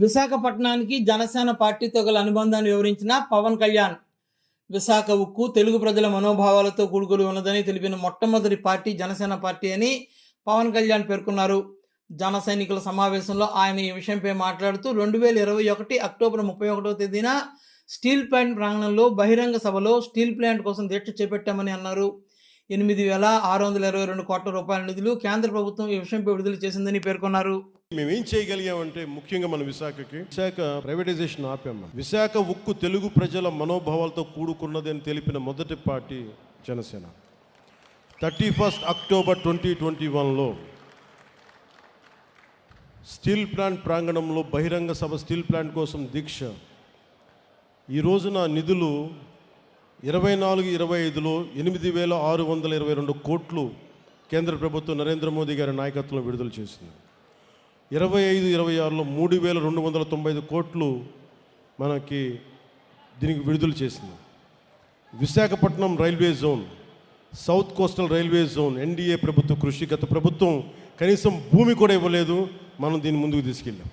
విశాఖపట్నానికి జనసేన పార్టీతో గల అనుబంధాన్ని వివరించిన పవన్ కళ్యాణ్. విశాఖ ఉక్కు తెలుగు ప్రజల మనోభావాలతో కూడుకుని ఉన్నదని తెలిపిన మొట్టమొదటి పార్టీ జనసేన పార్టీ అని పవన్ కళ్యాణ్ పేర్కొన్నారు. జన సైనికుల సమావేశంలో ఆయన ఈ విషయంపై మాట్లాడుతూ 2021 అక్టోబర్ 31వ తేదీన స్టీల్ ప్లాంట్ ప్రాంగణంలో బహిరంగ సభలో స్టీల్ ప్లాంట్ కోసం దీక్ష చేపట్టామని అన్నారు. 8,622 కోట్ల రూపాయల నిధులు కేంద్ర ప్రభుత్వం ఈ విషయంపై విడుదల చేసిందని పేర్కొన్నారు. మేమేం చేయగలిగామంటే ముఖ్యంగా మన విశాఖ ప్రైవేటైజేషన్ ఆపాము. విశాఖ ఉక్కు తెలుగు ప్రజల మనోభావాలతో కూడుకున్నది అని తెలిపిన మొదటి పార్టీ జనసేన. 31 అక్టోబర్ 2021లో స్టీల్ ప్లాంట్ ప్రాంగణంలో బహిరంగ సభ స్టీల్ ప్లాంట్ కోసం దీక్ష. ఈ రోజున నిధులు 24-25లో 8,622 కోట్లు కేంద్ర ప్రభుత్వం నరేంద్ర మోదీ గారి నాయకత్వంలో విడుదల చేసింది. 25-26లో 3,295 కోట్లు మనకి దీనికి విడుదల చేసింది. Visakhapatnam railway zone, south coastal railway zone NDA ప్రభుత్వ కృషి. గత ప్రభుత్వం కనీసం భూమి కూడా ఇవ్వలేదు, మనం దీన్ని ముందుకు తీసుకెళ్ళాం.